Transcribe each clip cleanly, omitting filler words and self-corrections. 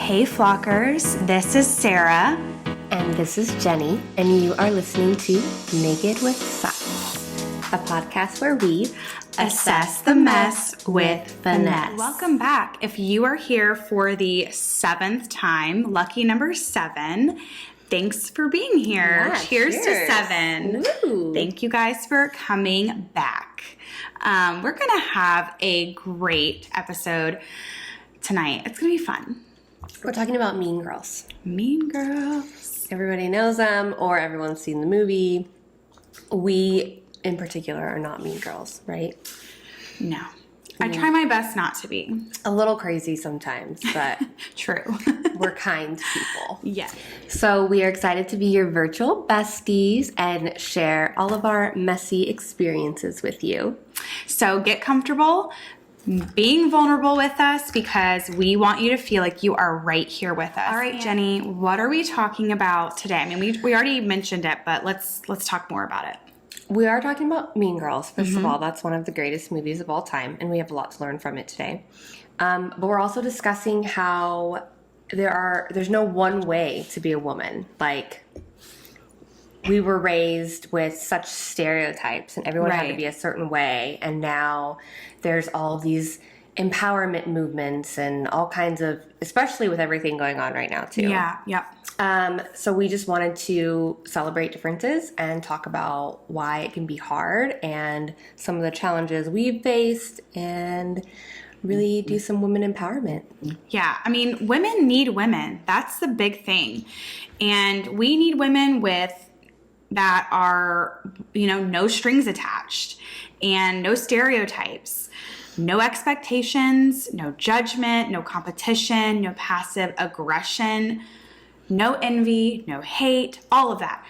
Hey Flockers, this is Sarah. And this is Jenny, and you are listening to Naked with Socks, a podcast where we assess the mess with finesse. Welcome back. If you are here for the 7th time, lucky number 7, thanks for being here. Yeah, cheers to 7. Woo. Thank you guys for coming back. We're going to have a great episode tonight. It's going to be fun. We're talking about Mean Girls. Mean Girls. Everybody knows them, or everyone's seen the movie. We, in particular, are not Mean Girls, right? No. I try my best not to be. A little crazy sometimes, but True. we're kind people. Yeah. So we are excited to be your virtual besties and share all of our messy experiences with you. So get comfortable being vulnerable with us because we want you to feel like you are right here with us. All right, Jenny, what are we talking about today? I mean, we already mentioned it, but let's talk more about it. We are talking about Mean Girls. First of all, that's one of the greatest movies of all time, and we have a lot to learn from it today. But we're also discussing how there's no one way to be a woman. Like, we were raised with such stereotypes, and everyone had to be a certain way, and now there's all these empowerment movements and all kinds of, especially with everything going on right now too. Yeah, yep. So we just wanted to celebrate differences and talk about why it can be hard and some of the challenges we've faced and really do some women empowerment. Yeah, I mean, women need women. That's the big thing. And we need women that are, no strings attached and no stereotypes. No expectations, no judgment, no competition, no passive aggression, no envy, no hate, all of that.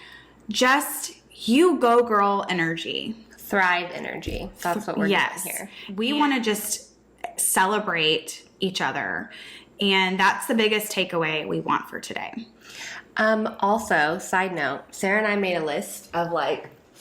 Just you go girl energy. Thrive energy. That's what we're doing here. We want to just celebrate each other. And that's the biggest takeaway we want for today. Also, side note, Sarah and I made a list of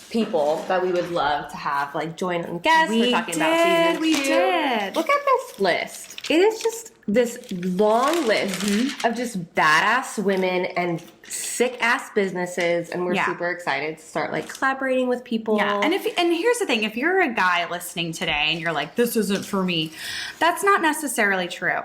people that we would love to have join on guests. We're talking about season 2. We did. Look at this list. It is just this long list of just badass women and sick ass businesses, and we're super excited to start collaborating with people. Yeah, and here's the thing: if you're a guy listening today and you're like, "This isn't for me," that's not necessarily true.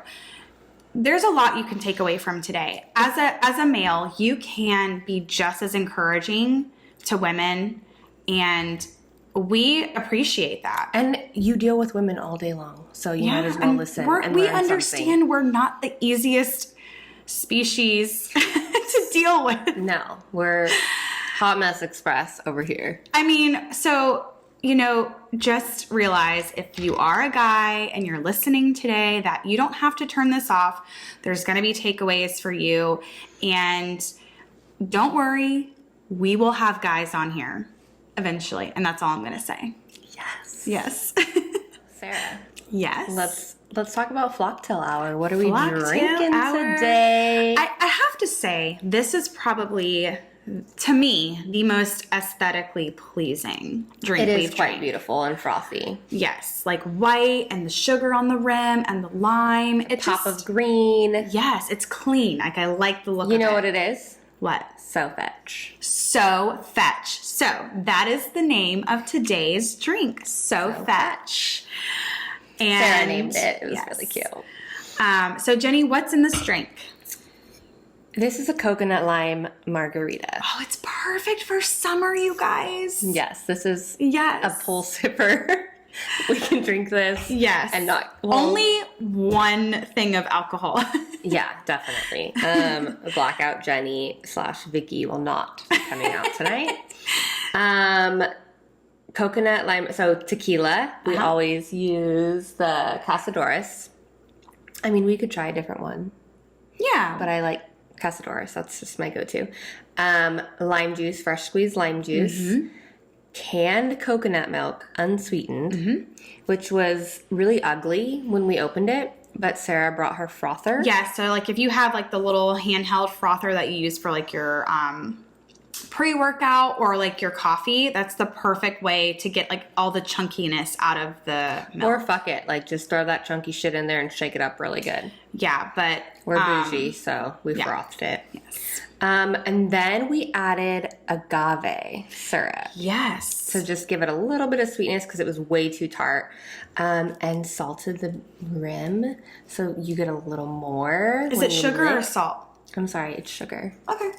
There's a lot you can take away from today. As a male, you can be just as encouraging to women. And we appreciate that. And you deal with women all day long, so you might as well listen and we learn understand something. We're not the easiest species to deal with. No, we're Hot Mess Express over here. I mean, so, just realize if you are a guy and you're listening today that you don't have to turn this off. There's going to be takeaways for you. And don't worry, we will have guys on here eventually, and that's all I'm gonna say. Yes. Sarah. Yes. Let's talk about Flocktail Hour. What are we Flocktail drinking Hour. today? I have to say, this is probably, to me, the most aesthetically pleasing drink It we've is quite drank. Beautiful and frothy. Yes, white and the sugar on the rim and the lime. It's Top of green. Yes, it's clean. I like the look of it. You know what it is? What? So Fetch. So Fetch. So that is the name of today's drink. So Fetch. And Sarah named it. It was really cute. So Jenny, what's in this drink? This is a coconut lime margarita. Oh, it's perfect for summer, you guys. Yes, this is a pull sipper. We can drink this. Yes. And not only one thing of alcohol. Yeah, definitely. Blackout Jenny / Vicky will not be coming out tonight. Coconut lime, so tequila. We always use the Cazadores. I mean, we could try a different one. Yeah. But I like Cazadores. That's just my go-to. Lime juice, fresh squeezed lime juice. Canned coconut milk, unsweetened, which was really ugly when we opened it, but Sarah brought her frother. Yeah, so if you have the little handheld frother that you use for your pre-workout or like your coffee, that's the perfect way to get like all the chunkiness out of the milk. Or fuck it, like just throw that chunky shit in there and shake it up really good. Yeah, but We're bougie, so we frothed it. Yes. And then we added agave syrup. Yes. So just give it a little bit of sweetness because it was way too tart. And salted the rim so you get a little more. Is it sugar or salt? I'm sorry, it's sugar. Okay.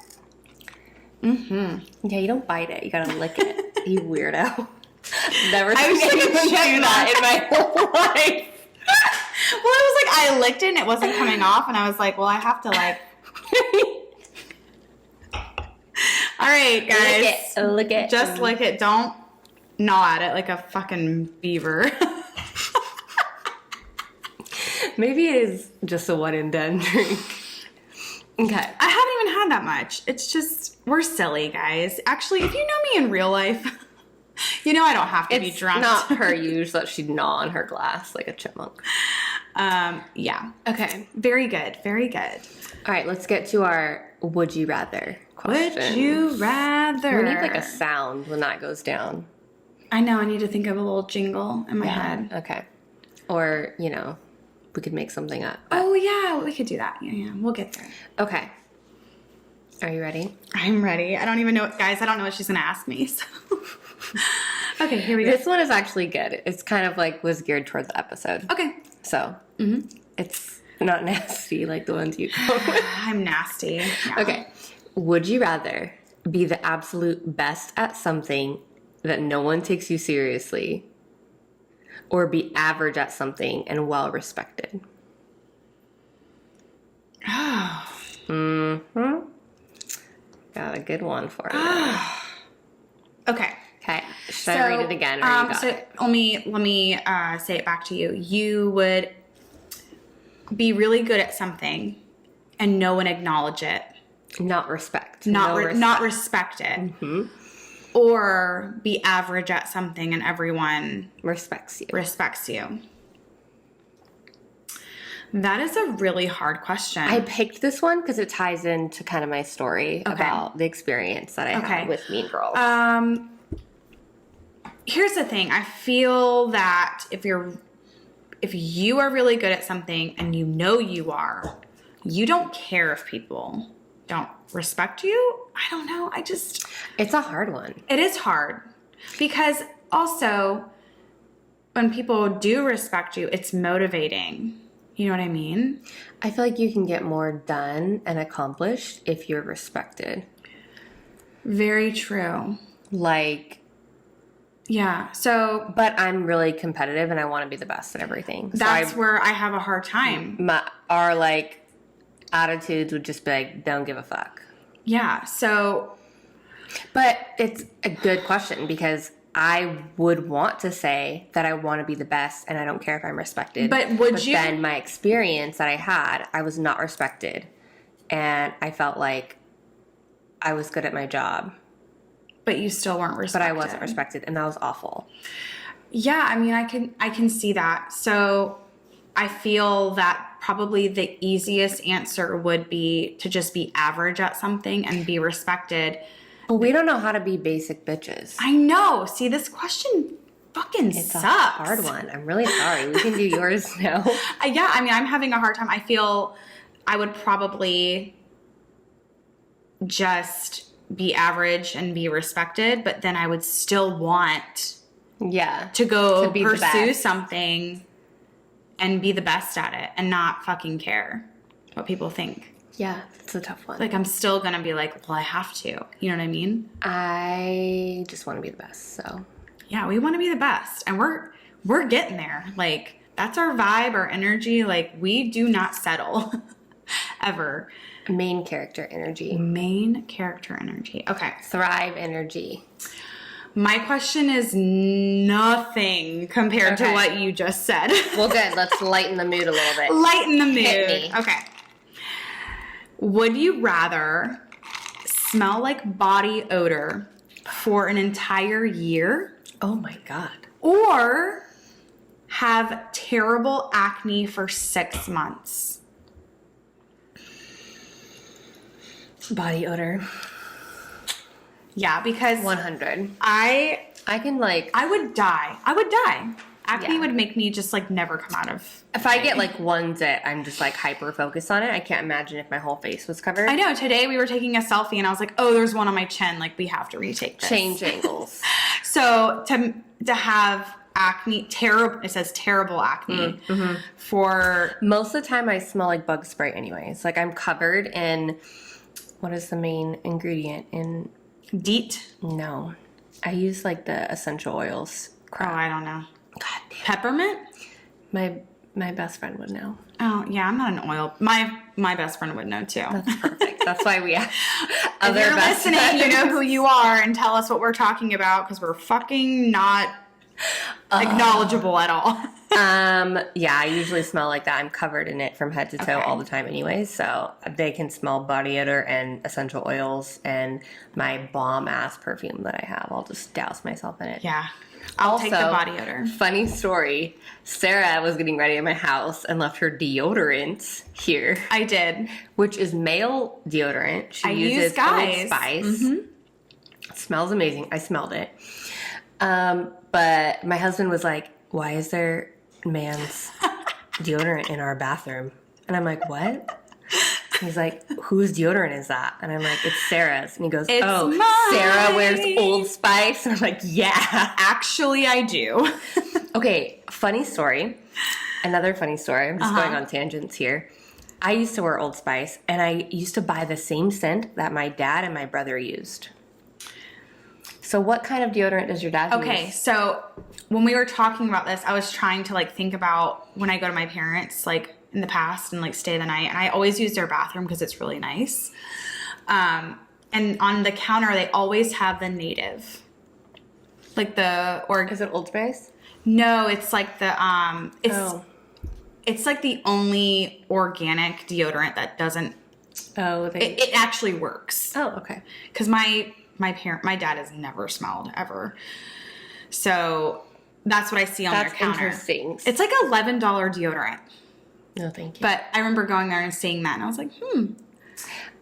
Yeah, you don't bite it. You gotta lick it. You weirdo. Never I was seen anyone like, do that in my whole life. Well, it was like I licked it and it wasn't coming off, and I was like, well, I have to like. All right, guys. Lick it. Just lick it. Don't gnaw at it like a fucking beaver. Maybe it is just a one and done drink. Okay. I haven't even had that much. It's just, we're silly, guys. Actually, if you know me in real life, you know I don't have to be drunk. It's not her usual that she'd gnaw on her glass like a chipmunk. Yeah. Okay. Very good. Very good. All right, let's get to our would you rather question. Would you rather? We need like a sound when that goes down. I know. I need to think of a little jingle in my head. Okay. Or, we could make something up. But... Oh, yeah. We could do that. Yeah. We'll get there. Okay. Are you ready? I'm ready. I don't even know, guys, I don't know what she's going to ask me. So. Okay, here we go. This one is actually good. It's kind of like was geared towards the episode. Okay. So, it's not nasty like the ones you go with. I'm nasty. Yeah. Okay. Would you rather be the absolute best at something that no one takes you seriously, or be average at something and well respected? Got a good one for you. Okay. Okay. Should I read it again? Or you got it? let me say it back to you. You would be really good at something and no one acknowledge it. Not respect. Not respect it. Or be average at something and everyone respects you. That is a really hard question. I picked this one because it ties into kind of my story about the experience that I had with Mean Girls. Here's the thing. I feel that if you are really good at something and you know you are, you don't care if people don't respect you. I don't know. It's a hard one. It is hard because also when people do respect you, it's motivating. You know what I mean? I feel like you can get more done and accomplished if you're respected. Very true. Yeah. So, but I'm really competitive and I want to be the best at everything. That's where I have a hard time. Our attitudes would just be like, don't give a fuck. Yeah. So, but it's a good question because I would want to say that I want to be the best and I don't care if I'm respected. But then my experience that I had, I was not respected and I felt like I was good at my job. But you still weren't respected. But I wasn't respected and that was awful. Yeah, I mean, I can see that. So I feel that probably the easiest answer would be to just be average at something and be respected. But we don't know how to be basic bitches. I know. See, this question fucking sucks. It's a hard one. I'm really sorry. We can do yours now. Yeah, I mean, I'm having a hard time. I feel I would probably just be average and be respected, but then I would still want to go pursue something and be the best at it and not fucking care what people think. Yeah, it's a tough one. Like, I'm still gonna be like, well, I have to. You know what I mean? I just want to be the best, so. Yeah, we want to be the best. And we're getting there. Like, that's our vibe, our energy. Like, we do not settle. Ever. Main character energy. Main character energy. Okay. Thrive energy. My question is nothing compared to what you just said. Well, good. Let's lighten the mood a little bit. Lighten the mood. Hit me. Okay. Would you rather smell like body odor for an entire year? Oh my God. Or have terrible acne for 6 months? Body odor. Yeah, because 100. I can like, I would die. I would die. Acne Yeah. would make me just like never come out of. if I get like one zit, I'm just like hyper focused on it. I can't imagine if my whole face was covered. I know. Today we were taking a selfie and I was like, oh, there's one on my chin. Like we have to retake this. Change angles. So to have acne, terrible. It says terrible acne for. Most of the time I smell like bug spray anyways. Like I'm covered in, what is the main ingredient in? DEET. No. I use like the essential oils. Oh, I don't know. God damn. Peppermint? My best friend would know. Oh, yeah, I'm not an oil. My best friend would know too. That's perfect. That's why we have other If you're best listening, friends. you know who you are and tell us what we're talking about because we're fucking not acknowledgeable at all. Yeah, I usually smell like that. I'm covered in it from head to toe Okay. all the time anyways, so they can smell body odor and essential oils and my bomb-ass perfume that I have. I'll just douse myself in it. Yeah. I'll take the body odor. Funny story, Sarah was getting ready at my house and left her deodorant here, I did. which is male deodorant. She I uses use Old Guys. Spice. It smells amazing. I smelled it. But my husband was like, why is there man's deodorant in our bathroom? And I'm like, what? He's like, whose deodorant is that? And I'm like, it's Sarah's. And he goes, It's oh, mine. Sarah wears Old Spice? And I'm like, yeah. Actually, I do. Okay, funny story. Another funny story. I'm just going on tangents here. I used to wear Old Spice, and I used to buy the same scent that my dad and my brother used. So what kind of deodorant does your dad use? Okay, so when we were talking about this, I was trying to like think about when I go to my parents, like in the past, and like stay the night. And I always use their bathroom because it's really nice. And on the counter, they always have the native, like the Is it Old Spice? No, it's like the it's like the only organic deodorant that doesn't. Oh, It actually works. Oh, okay. Because my dad has never smelled ever. So that's what I see on their That's counter. interesting. It's like $11 deodorant. No, thank you. But I remember going there and seeing that and I was like,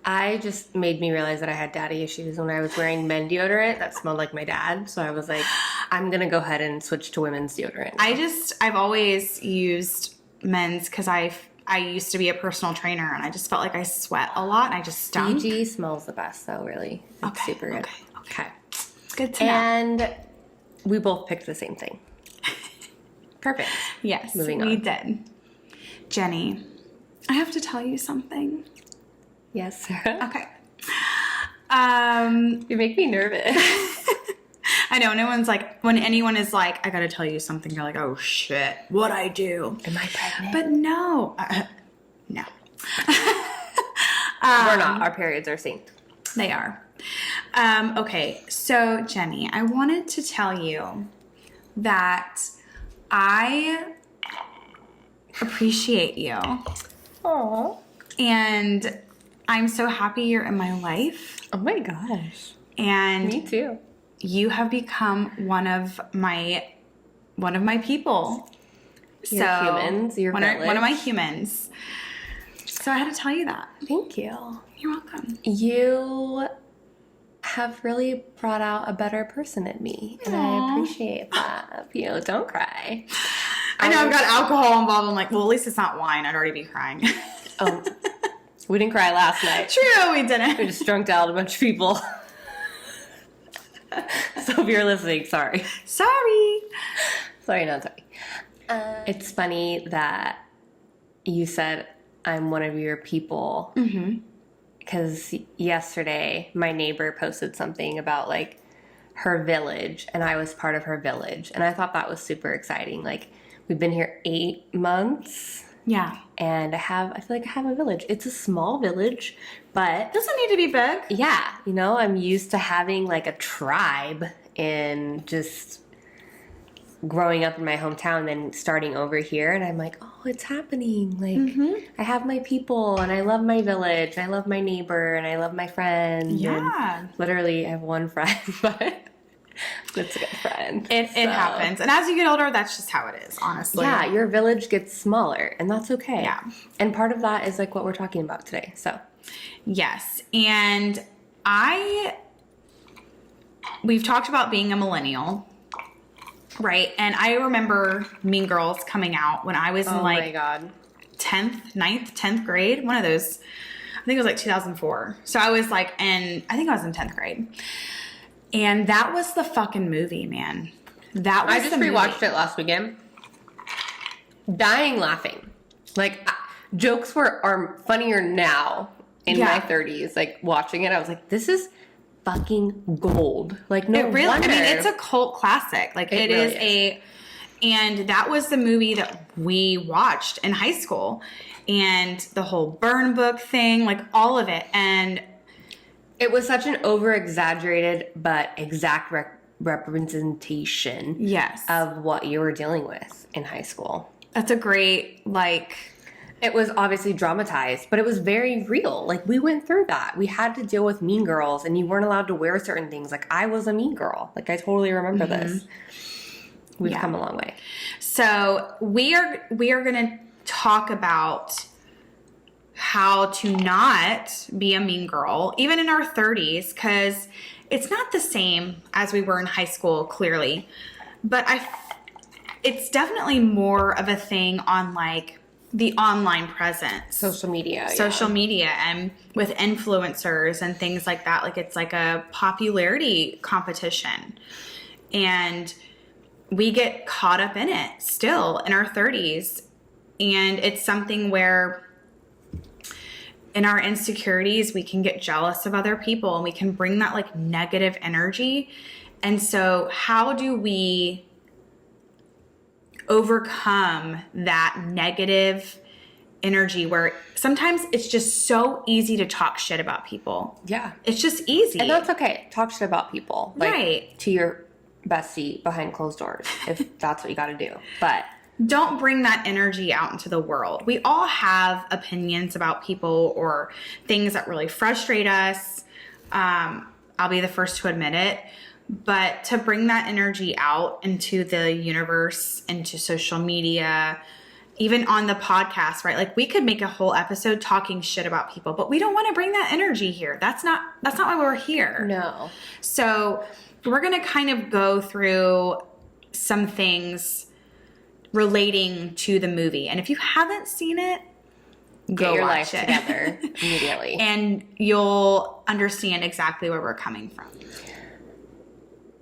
I just made me realize that I had daddy issues when I was wearing men deodorant that smelled like my dad. So I was like, I'm going to go ahead and switch to women's deodorant. I've always used men's because I used to be a personal trainer and I just felt like I sweat a lot and I just stunk. Fiji smells the best though, really. It's super good. Okay. Okay. Good to know. And we both picked the same thing. Perfect. Yes, Moving we on. did. Jenny, I have to tell you something. Yes, Sarah. Okay. You make me nervous. I know, when anyone is like, I gotta tell you something, you're like, oh shit, what'd I do? Am I pregnant? But no. No. We're not. Our periods are synced. They are. Okay, so Jenny, I wanted to tell you that I appreciate you. Aww. And I'm so happy you're in my life. Oh my gosh. And Me too. you have become one of my people. Your humans, your one of village. my humans. So I had to tell you that. Thank you. You're welcome. You have really brought out a better person in me, and I appreciate that of you. Don't cry. I know I've got alcohol involved. I'm like, well, at least it's not wine. I'd already be crying. Oh, we didn't cry last night. True, we We didn't. just drunked out a bunch of people. So if you're listening, sorry. Sorry. Sorry, not sorry. It's funny that you said I'm one of your people. Because yesterday, my neighbor posted something about like her village, and I was part of her village. And I thought that was super exciting. Like, we've been here 8 months. Yeah. And I feel like I have a village. It's a small village, but Doesn't need to be big. yeah, you know, I'm used to having like a tribe and just growing up in my hometown and starting over here. And I'm like, oh, it's happening. Like, I have my people and I love my village. I love my neighbor and I love my friends. Yeah. And literally, I have one friend, but it's a good friend. It So, happens. And as you get older, that's just how it is, honestly. yeah, your village gets smaller, and that's okay. Yeah. And part of that is like what we're talking about today. So, Yes. And I we've talked about being a millennial, right? And I remember Mean Girls coming out when I was in like my God. 10th grade. One of those, I think it was like 2004. So I was like I think I was in 10th grade. And that was the fucking movie, man. That was I just rewatched it last weekend. Dying laughing. Like, jokes are funnier now in my 30s. Like, watching it, I was like, this is fucking gold. Like, no wonder. I mean, it's a cult classic. Like, it really is. And that was the movie that we watched in high school. And the whole burn book thing, like all of it. And it was such an over-exaggerated but exact representation of what you were dealing with in high school. That's a great, it was obviously dramatized, but it was very real. Like, we went through that. We had to deal with mean girls, and you weren't allowed to wear certain things. Like, I was a mean girl. Like, I totally remember this. We've come a long way. So we are going to talk about how to not be a mean girl, even in our 30s, because it's not the same as we were in high school, clearly. But it's definitely more of a thing on, like, the online presence. Social media. And with influencers and things like that. Like, it's like a popularity competition. And we get caught up in it still in our 30s. And it's something where in our insecurities, we can get jealous of other people and we can bring that like negative energy. And so how do we overcome that negative energy where sometimes it's just so easy to talk shit about people? Yeah. It's just easy. And that's okay. Talk shit about people. Like, right. To your bestie behind closed doors, if that's what you got to do. But don't bring that energy out into the world. We all have opinions about people or things that really frustrate us. I'll be the first to admit it. But to bring that energy out into the universe, into social media, even on the podcast, right? Like, we could make a whole episode talking shit about people, but we don't want to bring that energy here. That's not why we're here. No. So we're going to kind of go through some things relating to the movie. And if you haven't seen it, go your life together immediately. And you'll understand exactly where we're coming from.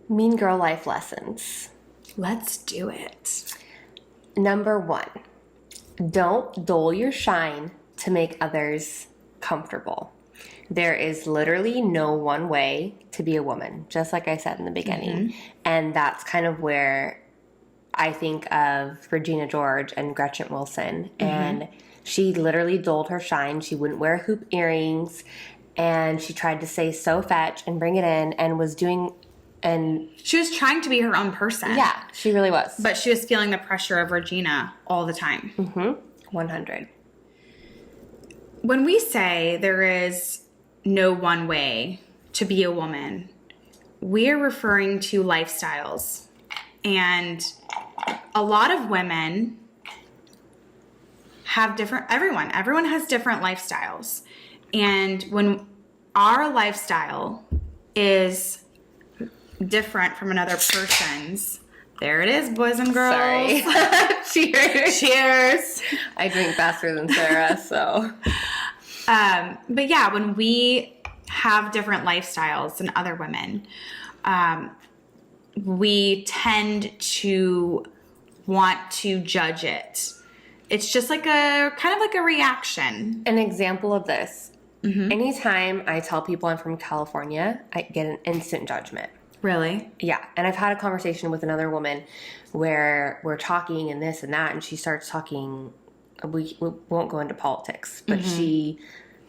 Mean girl life lessons. Let's do it. Number 1, don't dull your shine to make others comfortable. There is literally no one way to be a woman, just like I said in the beginning. And that's kind of where I think of Regina George and Gretchen Wilson. And she literally dulled her shine. She wouldn't wear hoop earrings. And she tried to say so fetch and bring it in and was doing... And she was trying to be her own person. Yeah, she really was. But she was feeling the pressure of Regina all the time. 100. When we say there is no one way to be a woman, we're referring to lifestyles. And a lot of women have everyone has different lifestyles. And when our lifestyle is different from another person's, there it is, boys and girls. Sorry. Cheers. Cheers. I drink faster than Sarah, so. But yeah, when we have different lifestyles than other women, we tend to want to judge it. It's just like kind of like a reaction. An example of this. Anytime I tell people I'm from California, I get an instant judgment. Really? Yeah. And I've had a conversation with another woman where we're talking and this and that, and she starts talking, we won't go into politics, but she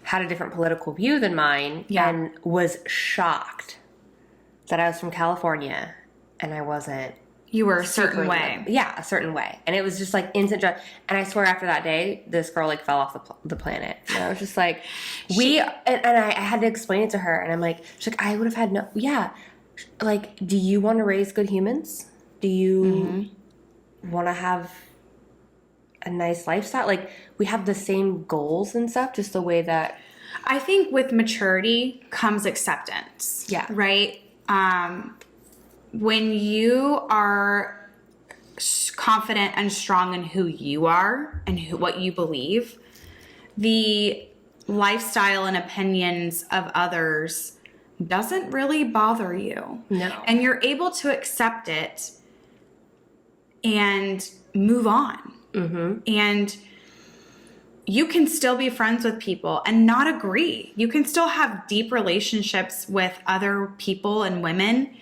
had a different political view than mine and was shocked that I was from California and I wasn't. You were a certain way. Yeah, a certain way. And it was just like instant judge. And I swear after that day, this girl like fell off the planet. And I was just like, and I had to explain it to her. And I'm like, she's like, I would have had like, do you want to raise good humans? Do you want to have a nice lifestyle? Like, we have the same goals and stuff, just the way that. I think with maturity comes acceptance. Yeah. Right? when you are confident and strong in who you are and what you believe, the lifestyle and opinions of others doesn't really bother you. No. And you're able to accept it and move on. Mm-hmm. And you can still be friends with people and not agree. You can still have deep relationships with other people and women.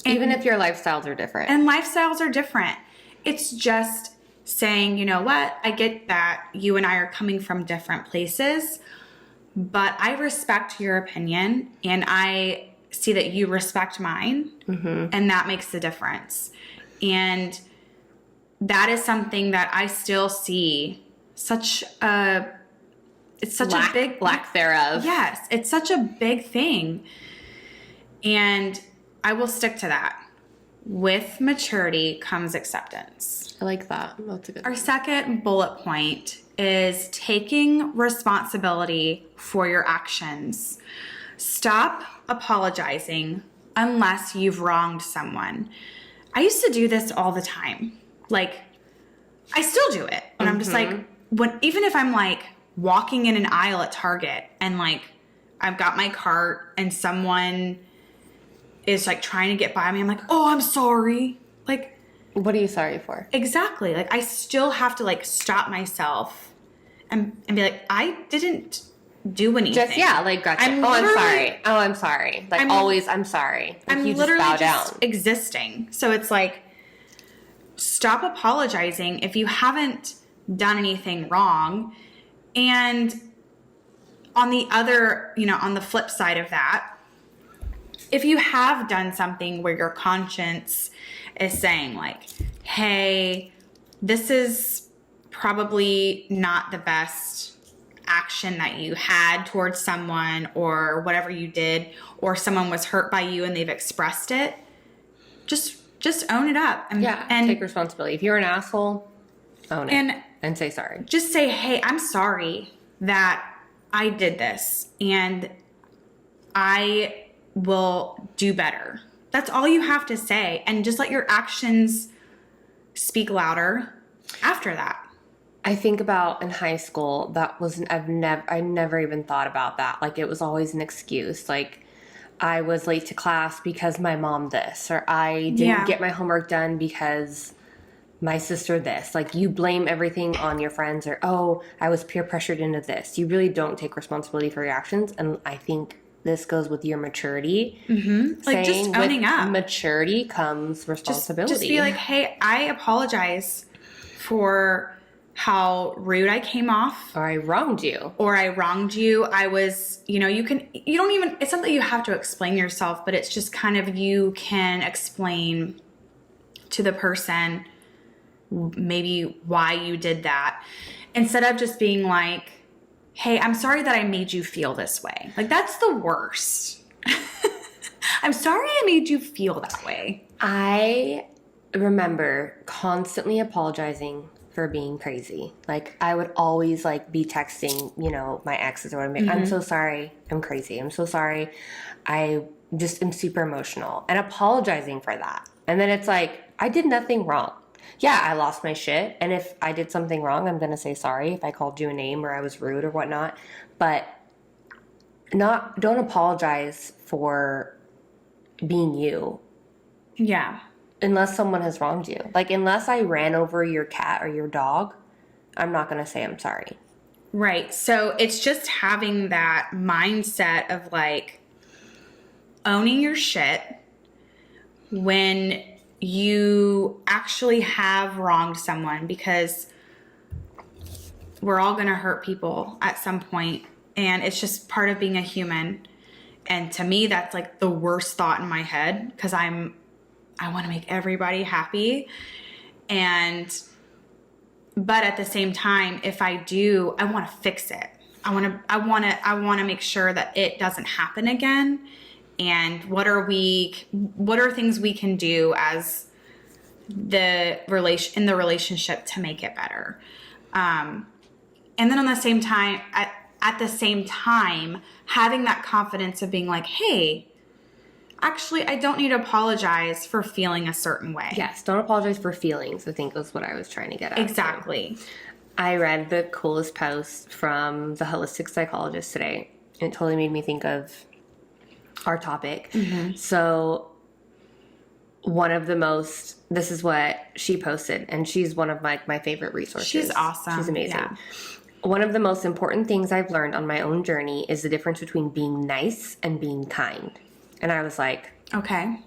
Even if your lifestyles are different. And lifestyles are different. It's just saying, you know what, I get that you and I are coming from different places, but I respect your opinion and I see that you respect mine, and that makes the difference. And that is something that I still see it's such a big lack thereof. Yes, it's such a big thing. And I will stick to that. With maturity comes acceptance. I like that. That's a good Our second bullet point is taking responsibility for your actions. Stop apologizing unless you've wronged someone. I used to do this all the time. Like, I still do it. And I'm just like, even if I'm like walking in an aisle at Target and like I've got my cart and someone is like trying to get by me, I'm like, oh, I'm sorry. Like, what are you sorry for? Exactly. Like, I still have to like stop myself and be like, I didn't do anything. Just, yeah, like, gotcha. I'm sorry. Oh, I'm sorry. Like, always, I'm sorry. Like, I'm you literally just bow down. existing. So it's like, stop apologizing if you haven't done anything wrong. And on the other, on the flip side of that, if you have done something where your conscience is saying like, hey, this is probably not the best action that you had towards someone or whatever you did, or someone was hurt by you and they've expressed it, just own it up. And take responsibility. If you're an asshole, own it and say sorry. Just say, hey, I'm sorry that I did this and I will do better. That's all you have to say. And just let your actions speak louder after that. I think about in high school, I never even thought about that. Like, it was always an excuse. Like, I was late to class because my mom this, or I didn't get my homework done because my sister this. Like, you blame everything on your friends, or, oh, I was peer pressured into this. You really don't take responsibility for your actions. And I think this goes with your maturity. Like, just owning up. Maturity comes responsibility. Just be like, hey, I apologize for how rude I came off. Or I wronged you. I was, it's not that you have to explain yourself, but it's just kind of, you can explain to the person maybe why you did that, instead of just being like, hey, I'm sorry that I made you feel this way. Like, that's the worst. I'm sorry I made you feel that way. I remember constantly apologizing for being crazy. Like, I would always like be texting, my exes or whatever. I'm so sorry. I'm crazy. I'm so sorry. I just am super emotional, and apologizing for that. And then it's like, I did nothing wrong. Yeah, I lost my shit. And if I did something wrong, I'm going to say sorry if I called you a name or I was rude or whatnot. But don't apologize for being you. Yeah. Unless someone has wronged you. Like, unless I ran over your cat or your dog, I'm not going to say I'm sorry. Right. So it's just having that mindset of like owning your shit when you actually have wronged someone, because we're all going to hurt people at some point, and it's just part of being a human. And to me, that's like the worst thought in my head, because I want to make everybody happy. But at the same time, if I do, I want to fix it. I want to make sure that it doesn't happen again. And what are things we can do as in the relationship to make it better? And then at the same time, having that confidence of being like, hey, Actually, I don't need to apologize for feeling a certain way. Yes, don't apologize for feelings, I think was what I was trying to get at. Exactly. I read the coolest post from the holistic psychologist today. It totally made me think of our topic. So this is what she posted, and she's one of my favorite resources. She's awesome. She's amazing. Yeah. One of the most important things I've learned on my own journey is the difference between being nice and being kind. And I was like, Okay.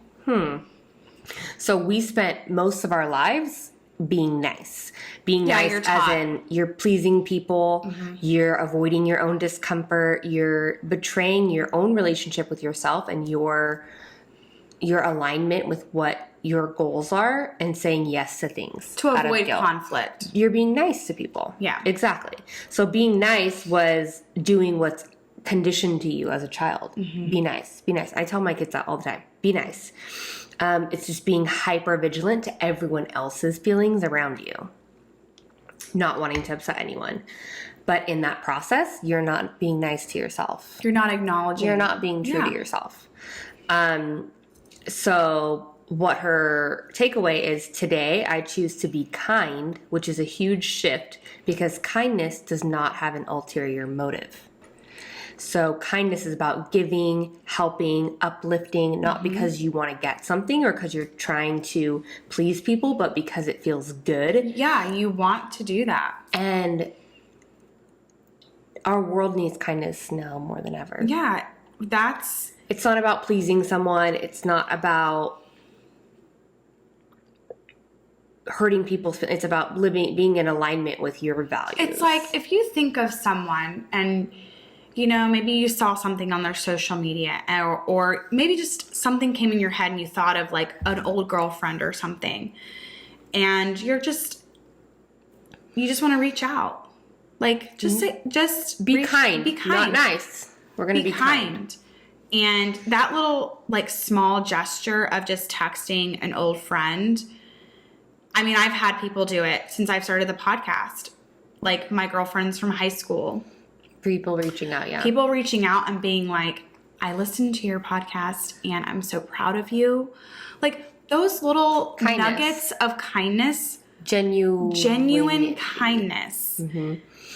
So we spent most of our lives being nice. Being nice you're as taught. in you're pleasing people, you're avoiding your own discomfort, you're betraying your own relationship with yourself and your alignment with what your goals are and saying yes to things. To out of avoid guilt. conflict. You're being nice to people. Yeah. Exactly. So being nice was doing what's conditioned to you as a child. Be nice. Be nice. I tell my kids that all the time. Be nice. It's just being hyper vigilant to everyone else's feelings around you. Not wanting to upset anyone. But in that process, you're not being nice to yourself. You're not acknowledging. You're not being true to yourself. So what her takeaway is, today I choose to be kind, which is a huge shift because kindness does not have an ulterior motive. So kindness is about giving, helping, uplifting, not because you want to get something or because you're trying to please people, but because it feels good. Yeah, you want to do that. And our world needs kindness now more than ever. Yeah, that's... It's not about pleasing someone. It's not about hurting people's feelings. It's about being in alignment with your values. It's like if you think of someone and... You know, maybe you saw something on their social media or maybe just something came in your head and you thought of like an old girlfriend or something. And you just want to reach out. Like, just be kind. Be kind. Not nice. We're going to be kind. And that little like small gesture of just texting an old friend. I mean, I've had people do it since I've started the podcast. Like my girlfriends from high school. People reaching out, yeah. People reaching out and being like, I listened to your podcast and I'm so proud of you. Like those little nuggets of kindness, genuine kindness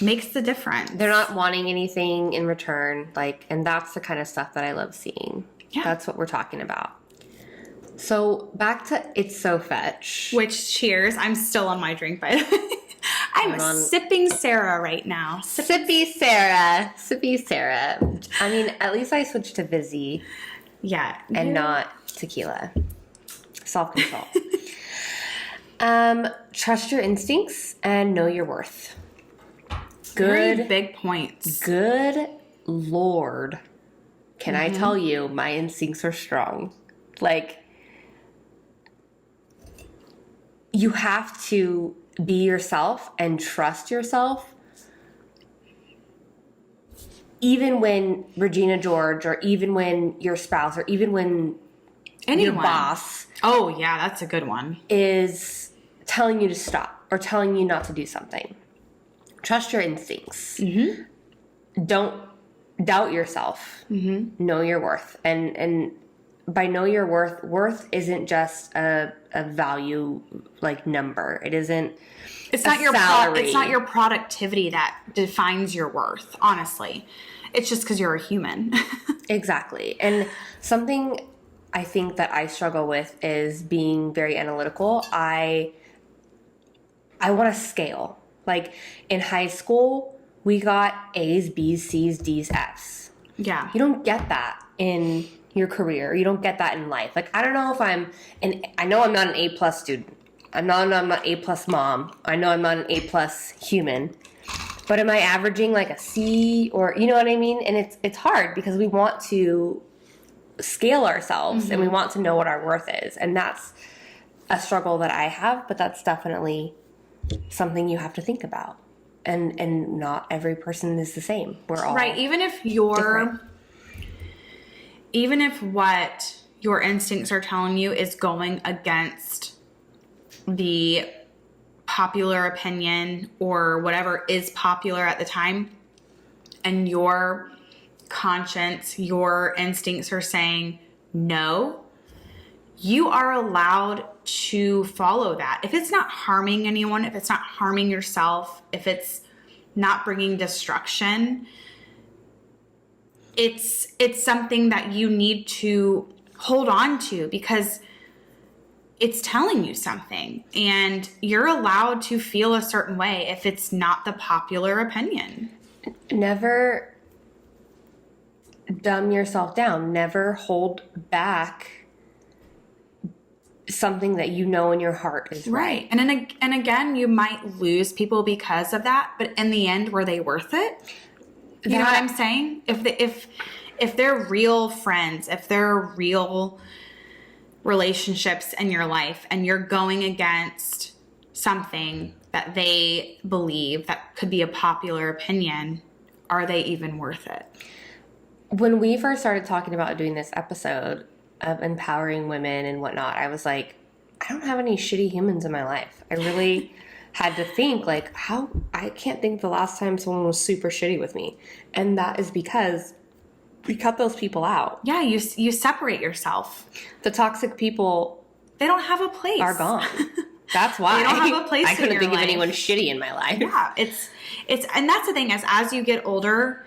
makes the difference. They're not wanting anything in return. And that's the kind of stuff that I love seeing. Yeah. That's what we're talking about. So back to It's So Fetch. Which, cheers. I'm still on my drink, by the way. I'm sipping Sarah right now. Sippy Sarah. I mean, at least I switched to Vizzy. Yeah. And not tequila. Self-control. Trust your instincts and know your worth. Very big points. Good Lord. Can I tell you, my instincts are strong. You have to be yourself and trust yourself. Even when Regina George, or even when your spouse, or even when your boss. Oh, yeah, that's a good one. Is telling you to stop or telling you not to do something. Trust your instincts. Don't doubt yourself. Know your worth. And by know your worth isn't just a value number. It isn't. It's not your salary. It's not your productivity that defines your worth. Honestly, it's just because you're a human. Exactly. And something I think that I struggle with is being very analytical. I want to scale. In high school, we got A's, B's, C's, D's, F's. Yeah. You don't get that in your career. You don't get that in life. I don't know if I know I'm not an A+ student. I'm not an A+ mom. I know I'm not an A+ human. But am I averaging a C, or you know what I mean? And it's hard because we want to scale ourselves and we want to know what our worth is. And that's a struggle that I have, but that's definitely something you have to think about. And not every person is the same. We're all right. Even if what your instincts are telling you is going against the popular opinion or whatever is popular at the time, and your conscience, your instincts are saying, no, you are allowed to follow that. If it's not harming anyone, if it's not harming yourself, if it's not bringing destruction, it's something that you need to hold on to because it's telling you something, and you're allowed to feel a certain way if it's not the popular opinion. Never dumb yourself down. Never hold back something that you know in your heart is right. And again, you might lose people because of that, but in the end, were they worth it? You know what I'm saying? If they're real friends, if they're real relationships in your life, and you're going against something that they believe that could be a popular opinion, are they even worth it? When we first started talking about doing this episode of empowering women and whatnot, I was like, I don't have any shitty humans in my life. I really had to think, like, I can't think the last time someone was super shitty with me. And that is because we cut those people out. Yeah, you separate yourself. The toxic people, they don't have a place. Are gone. That's why. They don't have a place. I couldn't think life. of anyone shitty in my life. Yeah, it's and that's the thing is, as you get older,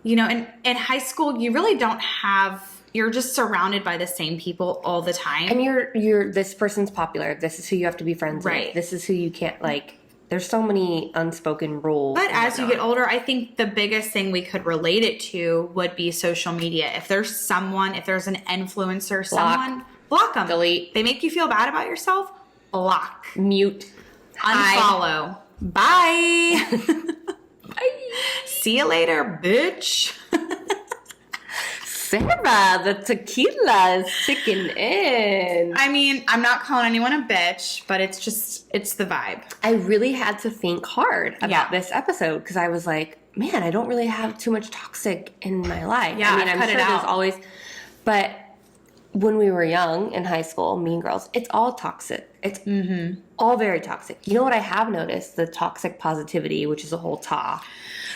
you know, in high school, you really don't have. You're just surrounded by the same people all the time. And you're this person's popular. This is who you have to be friends right. with. This is who you can't like. There's so many unspoken rules. But as you get older, I think the biggest thing we could relate it to would be social media. If there's an influencer, block them. Delete. They make you feel bad about yourself, block. Mute. Unfollow. Bye. Bye. See you later, bitch. Sarah, the tequila is ticking in. I mean, I'm not calling anyone a bitch, but it's the vibe. I really had to think hard about this episode because I was like, man, I don't really have too much toxic in my life. Yeah, I mean, I'm sure there's always, but when we were young in high school, Mean Girls, it's all toxic. It's all very toxic. You know what I have noticed? The toxic positivity, which is a whole TAWE.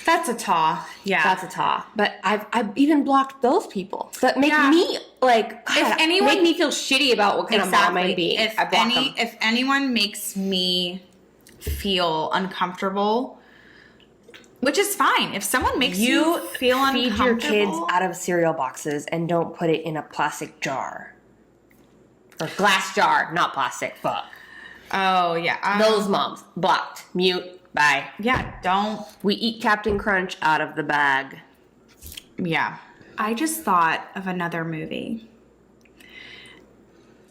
That's a TAWE. Yeah. That's a TAWE. But I've even blocked those people that make me like, God, make me feel shitty about what kind of mom I'm being. If anyone makes me feel uncomfortable, which is fine. If someone makes you feel uncomfortable. Feed your kids out of cereal boxes and don't put it in a plastic jar. Or glass jar, not plastic. Fuck. Oh, yeah. Those moms. Blocked. Mute. Bye. Yeah, don't. We eat Captain Crunch out of the bag. Yeah. I just thought of another movie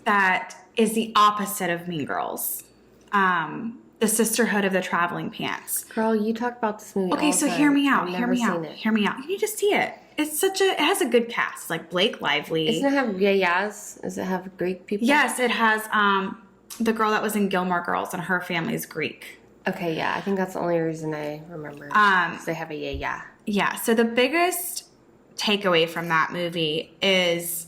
that is the opposite of Mean Girls. The Sisterhood of the Traveling Pants. Girl, you talk about this movie Okay, all so the time. hear me out. I've Hear never me seen out. it. Hear me out. You need to see it. It has a good cast, like Blake Lively. Doesn't it have yayas? Does it have Greek people? Yes, it has the girl that was in Gilmore Girls, and her family is Greek. Okay, yeah. I think that's the only reason I remember. They have a yaya. Yeah, so the biggest takeaway from that movie is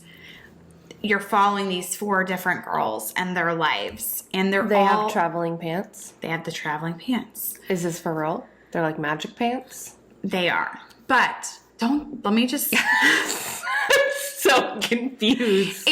you're following these 4 different girls and their lives, and they have traveling pants. They have the traveling pants. Is this for real? They're like magic pants? They are. But let me just I'm so confused.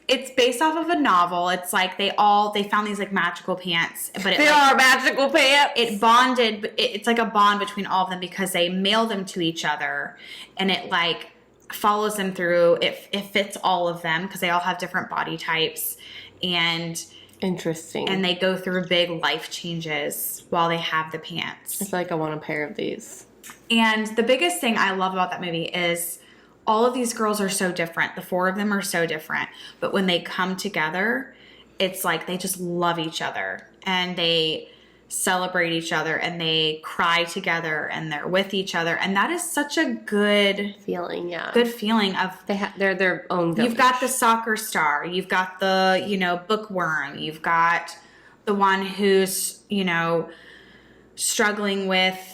It's based off of a novel. It's like they found these like magical pants, but they are magical pants. It bonded. It's like a bond between all of them because they mail them to each other, and it like follows them through. It fits all of them because they all have different body types, and interesting. And they go through big life changes while they have the pants. I feel like I want a pair of these. And the biggest thing I love about that movie is all of these girls are so different. The 4 of them are so different. But when they come together, it's like they just love each other. And they celebrate each other. And they cry together. And they're with each other. And that is such a good feeling, yeah. Good feeling of... They're their own village. You've got the soccer star. You've got the, bookworm. You've got the one who's, struggling with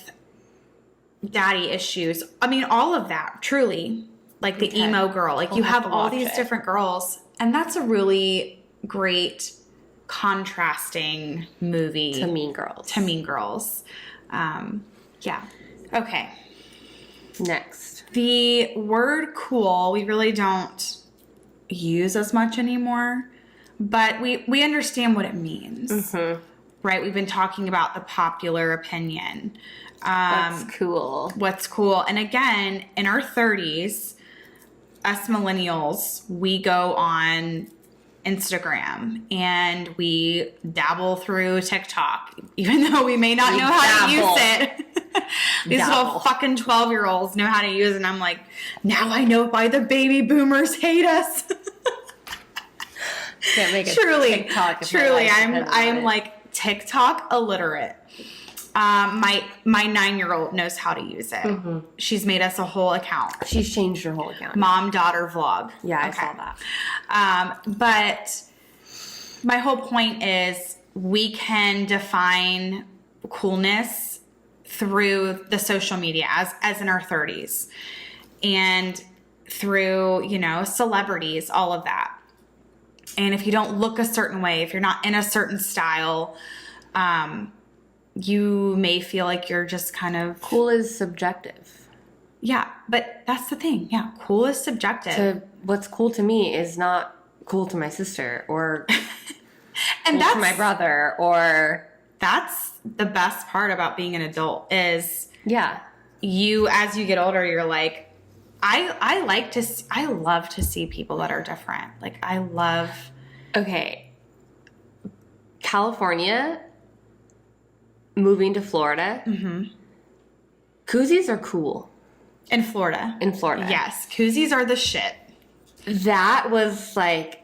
daddy issues. I mean, all of that, truly. Like the emo girl. Like you have all these different girls. And that's a really great contrasting movie. To Mean Girls. Yeah. Okay. Next. The word cool, we really don't use as much anymore, but we understand what it means, right? We've been talking about the popular opinion. That's cool. What's cool. And again, in our 30s, us millennials, we go on Instagram and we dabble through TikTok, even though we may not know how to use it. These little fucking 12-year-olds know how to use it. And I'm like, now I know why the baby boomers hate us. Can't make a TikTok. Truly, I'm like TikTok illiterate. My 9-year-old knows how to use it. She's made us a whole account. She's changed her whole account. Mom-daughter vlog. Yeah, Okay. I saw that. But my whole point is we can define coolness through the social media as in our 30s and through, celebrities, all of that. And if you don't look a certain way, if you're not in a certain style, you may feel like you're just kind of... Cool is subjective. Yeah, but that's the thing. Yeah, cool is subjective. What's cool to me is not cool to my sister or and cool to my brother or... That's the best part about being an adult is... Yeah. You, as you get older, you're like... I love to see people that are different. Like, I love... Okay. California... Moving to Florida, koozies are cool. In Florida. Yes. Koozies are the shit. That was like,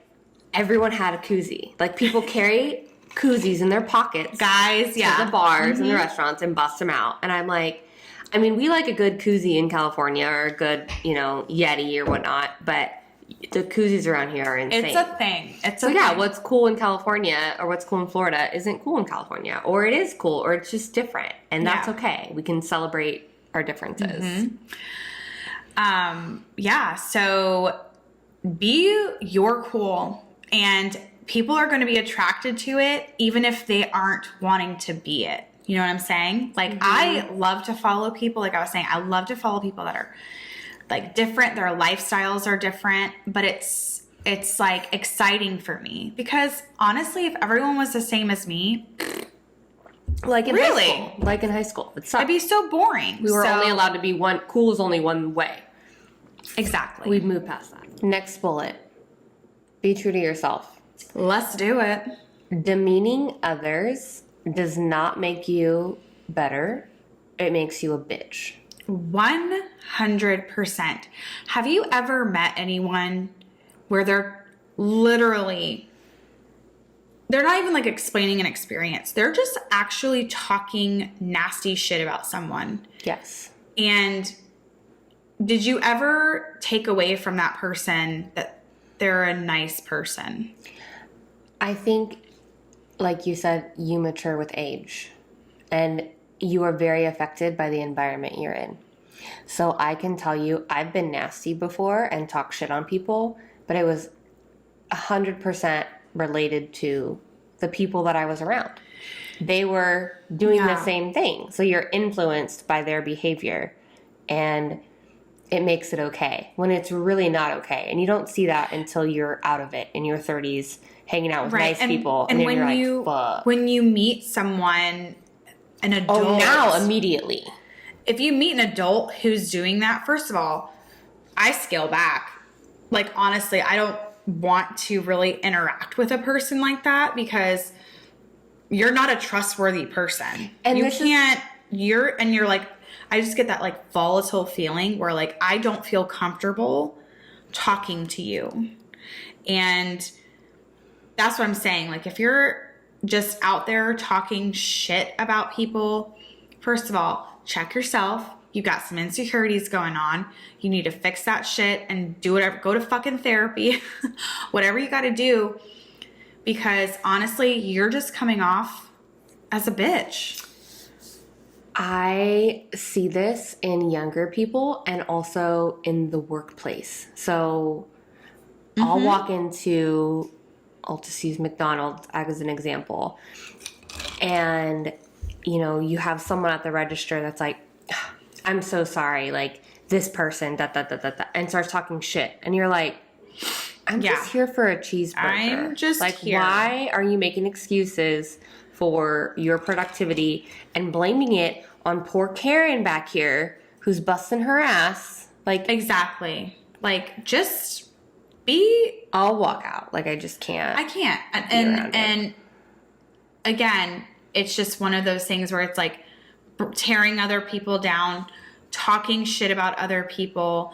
everyone had a koozie. Like, people carry koozies in their pockets. Guys, yeah. To the bars and the restaurants and bust them out. And I'm like, we like a good koozie in California or a good, Yeti or whatnot, but the koozies around here are insane. It's a thing. Yeah, what's cool in California or what's cool in Florida isn't cool in California. Or it is cool or it's just different. And that's okay. We can celebrate our differences. So be your cool. And people are going to be attracted to it even if they aren't wanting to be it. You know what I'm saying? Like, I love to follow people. Like I was saying, I love to follow people that are like different, their lifestyles are different, but it's like exciting for me because honestly, if everyone was the same as me, like in high school, it'd be so boring. We were only allowed to be one. Cool is only one way. Exactly. We've moved past that. Next bullet: be true to yourself. Let's do it. Demeaning others does not make you better; it makes you a bitch. 100%. Have you ever met anyone where they're literally, they're not even like explaining an experience. They're just actually talking nasty shit about someone. Yes. And did you ever take away from that person that they're a nice person? I think, like you said, you mature with age. And you are very affected by the environment you're in. So I can tell you, I've been nasty before and talk shit on people, but it was 100% related to the people that I was around. They were doing the same thing. So you're influenced by their behavior and it makes it okay when it's really not okay. And you don't see that until you're out of it in your 30s, hanging out with nice people. And then when you're like, fuck. When you meet someone, an adult. Oh, now immediately. If you meet an adult who's doing that, first of all, I scale back. Like, honestly, I don't want to really interact with a person like that because you're not a trustworthy person. And you're like, I just get that like volatile feeling where like, I don't feel comfortable talking to you. And that's what I'm saying. Like, if you're just out there talking shit about people, first of all, check yourself. You got some insecurities going on. You need to fix that shit and do whatever. Go to fucking therapy, whatever you got to do, because honestly, you're just coming off as a bitch. I see this in younger people and also in the workplace. So I'll walk into, I'll just use McDonald's as an example. And, you have someone at the register that's like, I'm so sorry, like this person, and starts talking shit. And you're like, I'm just here for a cheeseburger. I'm just like, here. Why are you making excuses for your productivity and blaming it on poor Karen back here who's busting her ass? Like, exactly. Like, just be. I'll walk out. Like, I just can't. I can't. And again, it's just one of those things where it's like tearing other people down, talking shit about other people.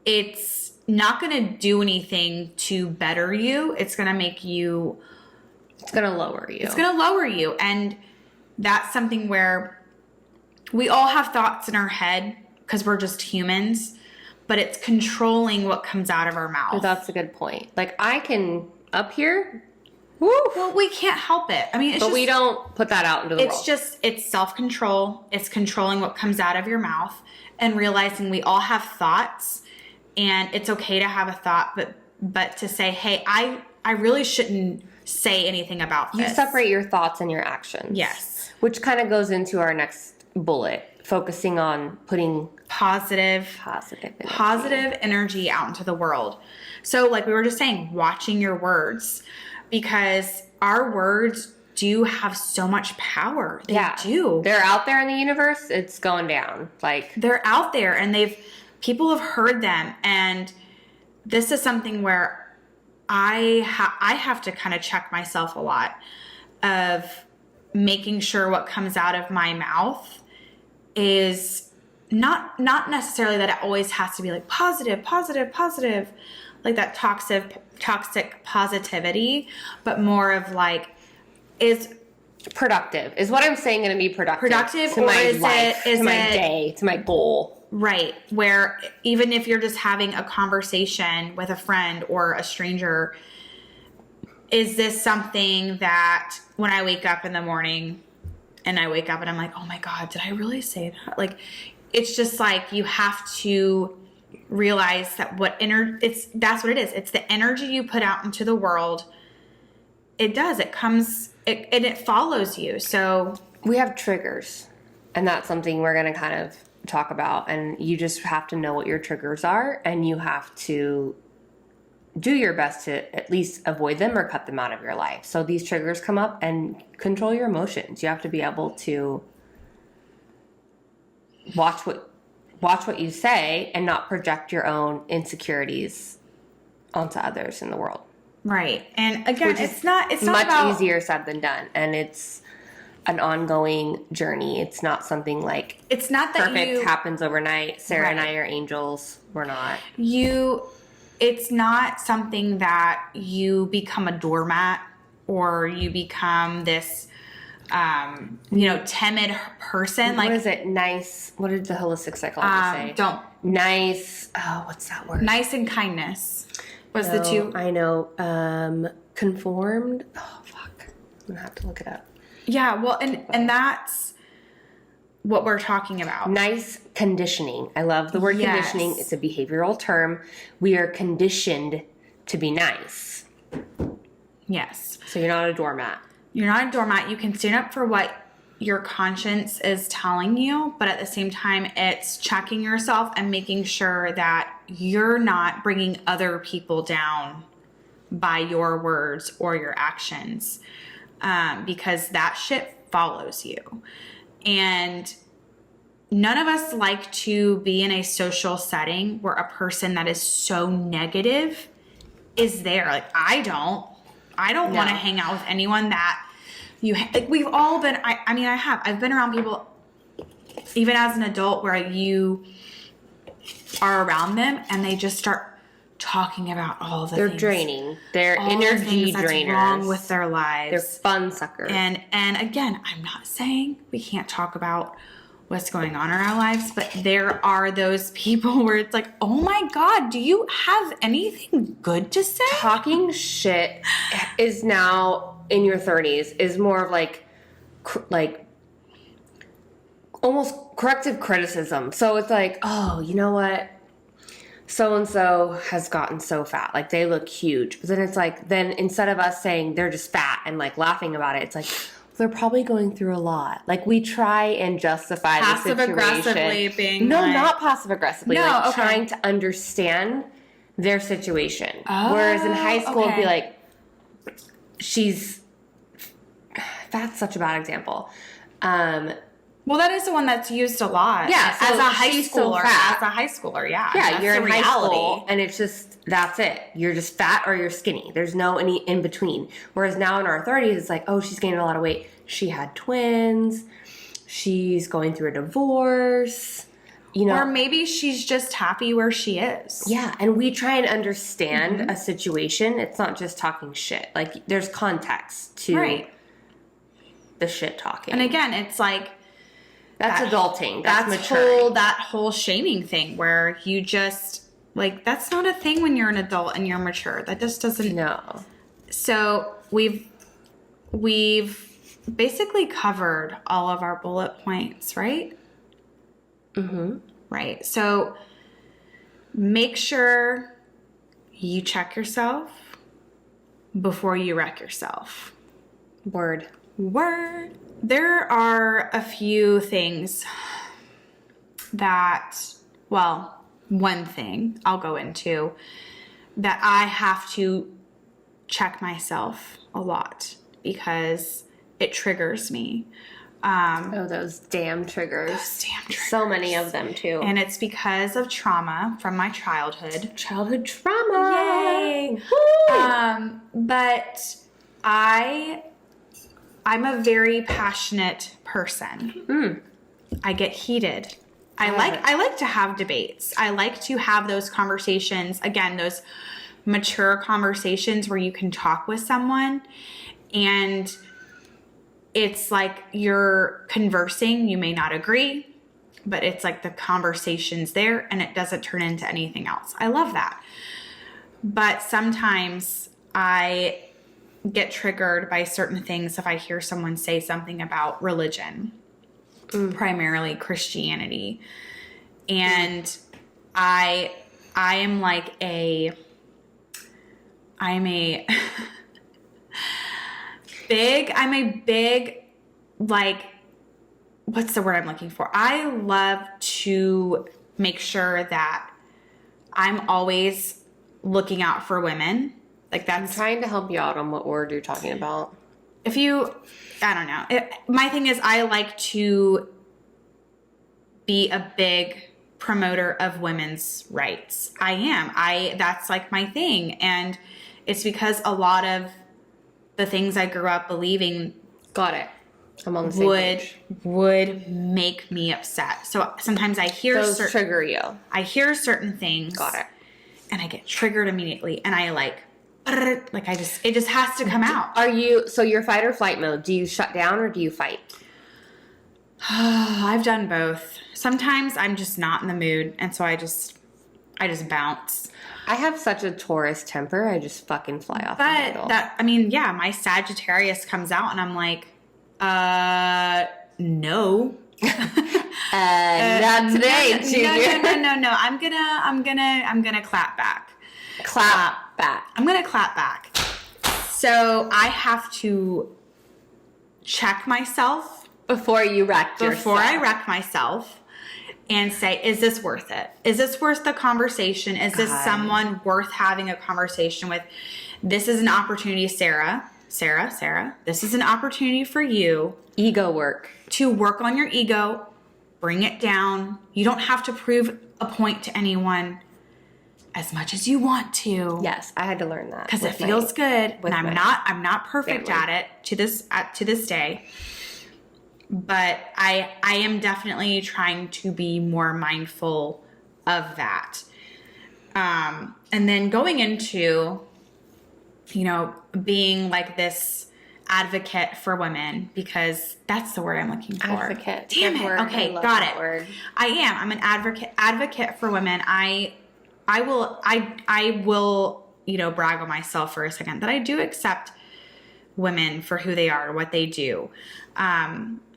It's not going to do anything to better you. It's going to make you. It's going to lower you. It's going to lower you. And that's something where we all have thoughts in our head because we're just humans, but it's controlling what comes out of our mouth. That's a good point. Like, I can, up here, well, we can't help it. I mean, it's but just, we don't put that out into the world. It's self-control. It's controlling what comes out of your mouth and realizing we all have thoughts. And it's okay to have a thought, but to say, hey, I really shouldn't say anything about this. You separate your thoughts and your actions. Yes. Which kind of goes into our next bullet, focusing on putting positive energy out into the world. So like we were just saying, watching your words, because our words do have so much power. They do. They're out there in the universe. It's going down. Like, they're out there and people have heard them, and this is something where I have to kind of check myself a lot of making sure what comes out of my mouth is not necessarily that it always has to be like positive, like that toxic positivity, but more of like, is productive. Is what I'm saying going to be productive to or my is life, it, to my day, to my goal? Right. Where even if you're just having a conversation with a friend or a stranger, is this something that when I wake up in the morning and I wake up and I'm like, oh my God, did I really say that? Like, it's just like, you have to realize that that's what it is. It's the energy you put out into the world. It does. It comes, and it follows you. So we have triggers, and that's something we're going to kind of talk about, and you just have to know what your triggers are, and you have to do your best to at least avoid them or cut them out of your life. So these triggers come up, and control your emotions. You have to be able to watch what you say and not project your own insecurities onto others in the world. Right. And again, it's not much about, easier said than done, and it's an ongoing journey. It's not something like it's not that perfect happens overnight. Sarah and I are angels. We're not. It's not something that you become a doormat or you become this timid person. What Like, is it? Nice. What did the holistic psychologist say? Nice. Oh, what's that word? Nice and kindness was the two. I know. Conformed. Oh, fuck. I'm going to have to look it up. Yeah, well, and that's what we're talking about. Nice conditioning. I love the word conditioning. It's a behavioral term. We are conditioned to be nice. Yes. So you're not a doormat. You're not a doormat. You can stand up for what your conscience is telling you, but at the same time, it's checking yourself and making sure that you're not bringing other people down by your words or your actions. Because that shit follows you. And none of us like to be in a social setting where a person that is so negative is there. Like, I don't want to hang out with anyone that we've all been, I've been around people, even as an adult, where you are around them and they just start talking about all the they're things. Draining. They're all energy the things drainers. That's wrong with their lives. They're fun suckers. And again, I'm not saying we can't talk about what's going on in our lives, but there are those people where it's like, oh my God, do you have anything good to say? Talking shit is now in your 30s is more of like almost corrective criticism. So it's like, oh, you know what? So-and-so has gotten so fat. Like, they look huge. But then it's like, then instead of us saying they're just fat and like laughing about it, it's like, they're probably going through a lot. Like, we try and justify the situation. Passive-aggressively being No, like, not passive-aggressively. No, like, okay. trying to understand their situation. Whereas in high school, it'd be like, that's such a bad example. Well, that is the one that's used a lot. Yeah, so as a high she's so schooler. fat. As a high schooler, yeah. Yeah, That's you're the in reality. high school, and it's just, that's it. You're just fat or you're skinny. There's no any in between. Whereas now in our 30s, it's like, oh, she's gaining a lot of weight. She had twins. She's going through a divorce. You know, Or maybe she's just happy where she is. yeah, and we try and understand a situation. It's not just talking shit. Like, there's context to the shit talking. And again, it's like that's adulting. That's maturing. that whole shaming thing where you just like, that's not a thing when you're an adult and you're mature. That just doesn't. No. So we've basically covered all of our bullet points, right? Mm-hmm. Right. So make sure you check yourself before you wreck yourself. Word. There are a few things that, well, one thing I'll go into that I have to check myself a lot because it triggers me. Those damn triggers. So many of them too. And it's because of trauma from my childhood. Childhood trauma. Yay! But I'm a very passionate person. I get heated. I like to have debates. I like to have those conversations, again, those mature conversations where you can talk with someone and it's like you're conversing, you may not agree, but it's like the conversation's there and it doesn't turn into anything else. I love that. But sometimes I get triggered by certain things if I hear someone say something about religion, primarily Christianity. And I'm a big, like, what's the word I'm looking for? I love to make sure that I'm always looking out for women. Like, that's I'm trying to help you out on what word you're talking about. I don't know. My thing is I like to be a big promoter of women's rights. That's like my thing. And it's because a lot of the things I grew up believing Got it. I'm on the same page. would make me upset. So sometimes I hear Those trigger you. I hear certain things. Got it. And I get triggered immediately. And it just has to come out. So your fight or flight mode, do you shut down or do you fight? I've done both. Sometimes I'm just not in the mood. And so I just bounce. I have such a Taurus temper. I just fucking fly off the handle. My Sagittarius comes out and I'm like, no. Not today, Junior. No. I'm gonna clap back. Clap back. I'm gonna clap back. So I have to check myself Before you wreck yourself. before I wreck myself. And say, is this worth it? Is this worth the conversation? Is this someone worth having a conversation with? This is an opportunity, Sarah. This is an opportunity for you. Ego work. To work on your ego, bring it down. You don't have to prove a point to anyone as much as you want to. Yes, I had to learn that. Because it feels good. And I'm not perfect at it to this day. But I am definitely trying to be more mindful of that. And then going into, being like this advocate for women, because that's the word I'm looking for. Advocate. Damn it. Word. Okay, got it. Word. I am. I'm an advocate for women. I will, brag on myself for a second that I do accept women for who they are, what they do.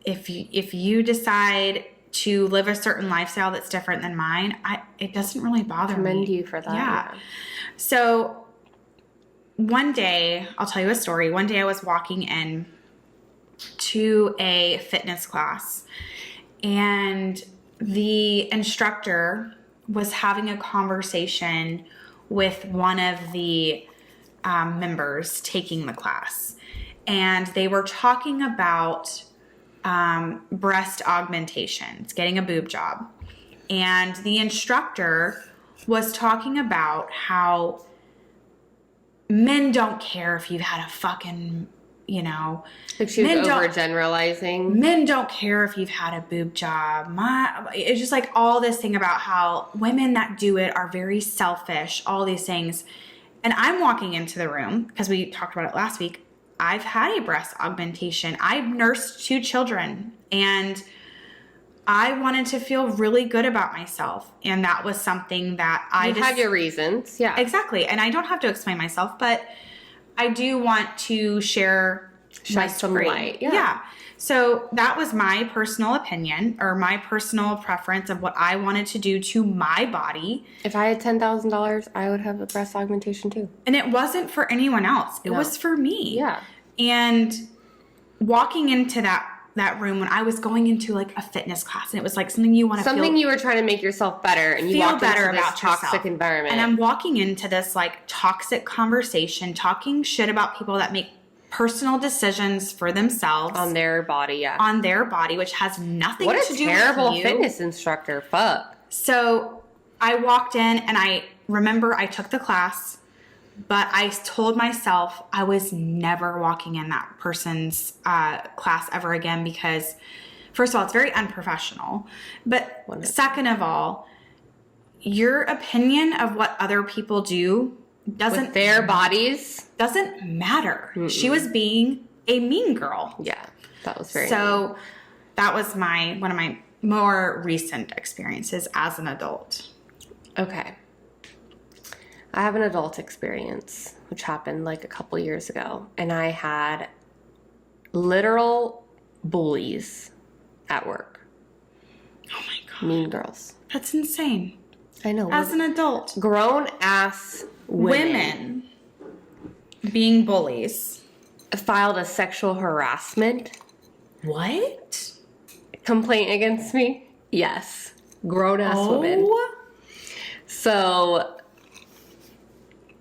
If you decide to live a certain lifestyle that's different than mine, it doesn't really bother me. Commend you for that. Yeah. So one day, I'll tell you a story. One day I was walking in to a fitness class and the instructor was having a conversation with one of the members taking the class, and they were talking about breast augmentations, getting a boob job. And the instructor was talking about how men don't care if you've had a fucking, Like she was overgeneralizing. Men don't care if you've had a boob job. It's just like all this thing about how women that do it are very selfish, all these things. And I'm walking into the room, because we talked about it last week. I've had a breast augmentation. I've nursed 2 children, and I wanted to feel really good about myself. And that was something that I just had your reasons. Yeah. Exactly. And I don't have to explain myself, but I do want to share my some story. light. Yeah. So that was my personal opinion, or my personal preference of what I wanted to do to my body. If I had $10,000, I would have a breast augmentation too. And it wasn't for anyone else. It was for me. Yeah. And walking into that room when I was going into like a fitness class, and it was like something you want to something you were trying to make yourself better, and you walked into this toxic environment. And I'm walking into this like toxic conversation, talking shit about people that make personal decisions for themselves on their body, on their body, which has nothing to do with you. What a terrible fitness instructor. Fuck. So I walked in, and I remember I took the class, but I told myself I was never walking in that person's class ever again, because first of all, it's very unprofessional. But second of all, your opinion of what other people do with their bodies doesn't matter. Mm-mm. She was being a mean girl. Yeah, that was very so mean. That was one of my more recent experiences as an adult. Okay. I have an adult experience, which happened like a couple years ago, and I had literal bullies at work. Oh my God. Mean girls. That's insane. I know. As an adult. Grown ass women being bullies. Filed a sexual harassment. What? Complaint against me? Yes. Grown ass women. So,